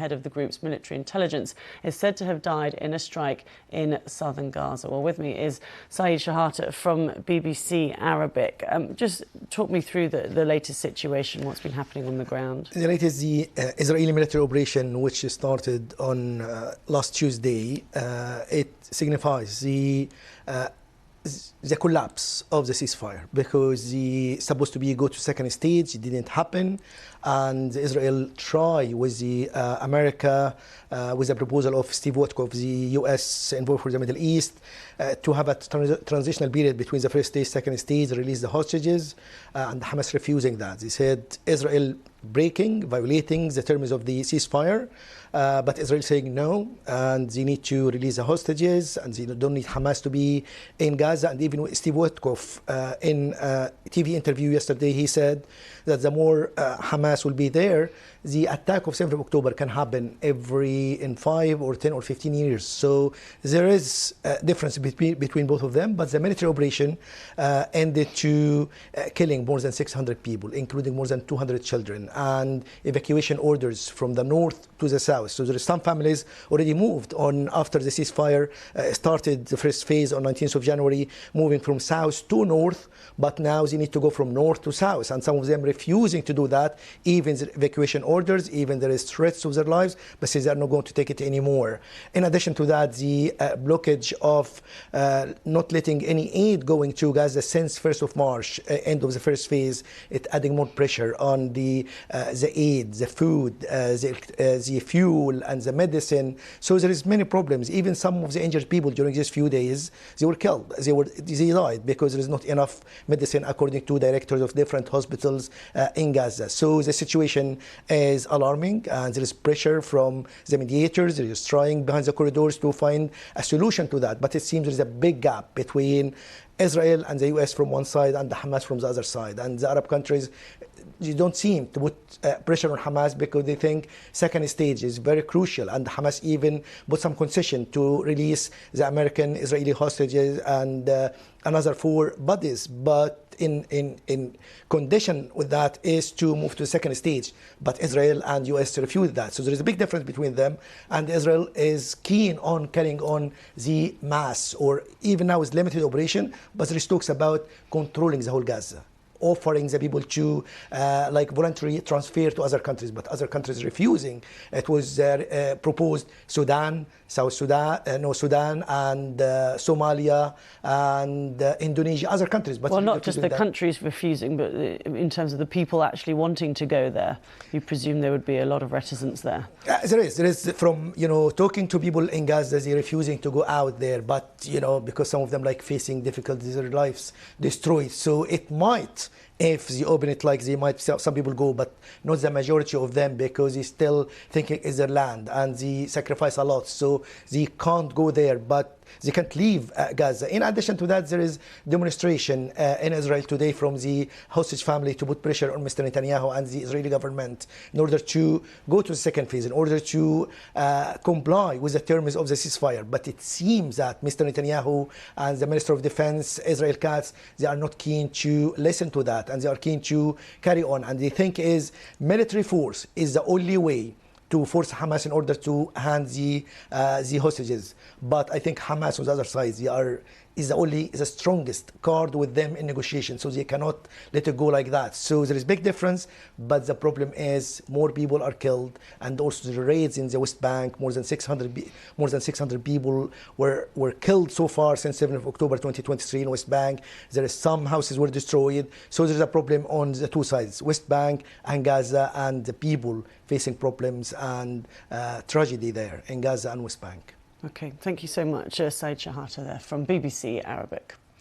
head of the group's military intelligence, is said to have died in a strike in southern Gaza. Well, with me is Shehata from BBC Arabic. Just talk me through the latest situation, what's been happening on the ground. The latest, the Israeli military operation, which started on last Tuesday, it signifies the collapse of the ceasefire, because the supposed to be go to second stage, it didn't happen, and Israel try with the America with the proposal of Steve Witkoff, the U.S. envoy for the Middle East, to have a transitional period between the first stage, second stage, release the hostages, and Hamas refusing that. They said Israel violating the terms of the ceasefire, but Israel saying no, and they need to release the hostages, and they don't need Hamas to be in Gaza. And even Steve Witkoff, in a TV interview yesterday, he said that the more Hamas will be there, the attack of 7th of October can happen in 5 or 10 or 15 years. So there is a difference between both of them, but the military operation ended to killing more than 600 people, including more than 200 children, and evacuation orders from the north to the south. So there are some families already moved on after the ceasefire started the first phase on 19th of January, moving from south to north, but now they need to go from north to south, and some of them refusing to do that, even the evacuation orders, even there is threats of their lives, but say they are not going to take it anymore. In addition to that, the blockage of not letting any aid going to Gaza since 1st of March, end of the first phase, it adding more pressure on the aid, the food, the fuel, and the medicine. So there is many problems. Even some of the injured people during these few days, they were killed. They died because there is not enough medicine, according to directors of different hospitals in Gaza. So the situation is alarming, and there is pressure from the mediators. There is trying behind the corridors to find a solution to that. But it seems there is a big gap between Israel and the US from one side and the Hamas from the other side. And the Arab countries, you don't seem to put pressure on Hamas because they think second stage is very crucial. And Hamas even put some concession to release the American Israeli hostages and another 4 bodies. But in condition with that is to move to the second stage. But Israel and US refused that. So there is a big difference between them. And Israel is keen on carrying on the mass, or even now is limited operation, but there is talks about controlling the whole Gaza, offering the people to voluntary transfer to other countries, but other countries refusing. It was proposed Sudan, South Sudan, Sudan, and Somalia, and Indonesia, other countries. But well, not just the countries refusing, but in terms of the people actually wanting to go there. You presume there would be a lot of reticence there. There is from talking to people in Gaza, they're refusing to go out there, but because some of them facing difficulties, their lives destroyed. So it might, if they open it, they might, some people go, but not the majority of them, because they still thinking it's their land and they sacrifice a lot, so they can't go there, but they can't leave Gaza. In addition to that, there is demonstration in Israel today from the hostage family to put pressure on Mr. Netanyahu and the Israeli government in order to go to the second phase, in order to comply with the terms of the ceasefire. But it seems that Mr. Netanyahu and the Minister of Defense, Israel Katz, they are not keen to listen to that, and they are keen to carry on. And they think is military force is the only way to force Hamas in order to hand the hostages. But I think Hamas on the other side, is the strongest card with them in negotiation, so they cannot let it go like that. So there is big difference, but the problem is more people are killed, and also the raids in the West Bank, more than 600 people were killed so far since 7th of October 2023 in West Bank. There is some houses were destroyed, so there's a problem on the two sides, West Bank and Gaza, and the people facing problems and tragedy there in Gaza and West Bank. Okay, thank you so much, Shehata there from BBC Arabic.